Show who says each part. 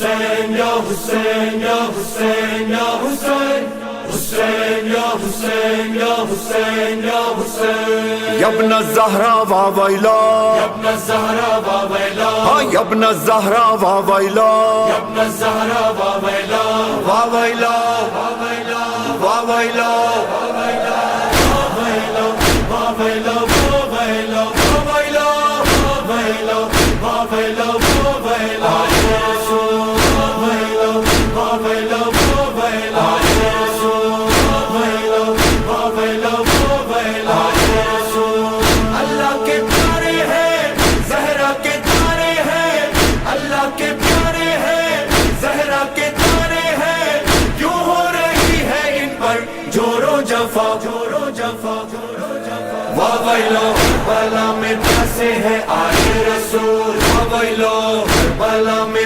Speaker 1: حسین یا حسین یا حسین یا حسین حسین یا حسین یا حسین یا حسین
Speaker 2: یا ابن الزہرا وا ویلا
Speaker 1: یا ابن الزہرا وا ویلا
Speaker 2: ہاں یا ابن الزہرا وا ویلا
Speaker 1: یا ابن الزہرا وا ویلا
Speaker 2: وا ویلا
Speaker 1: وا ویلا
Speaker 2: وا ویلا
Speaker 1: وا ویلا وا ویلا وا ویلا وا ویلا وا ویلا وا ویلا وا ویلا یا رسول وا ویلا وا ویلا وا ویلا یا رسول وا ویلا وا ویلا وا ویلا یا رسول اللہ کے پیارے ہیں زہرا کے تارے ہیں اللہ کے پیارے ہیں زہرا کے تارے ہیں کیوں ہو رہی ہے ان پر جورو جفا جورو جفا جورو جفا وا ویلو کربلا میں پیاسے ہیں آل رسول وا ویلو کربلا میں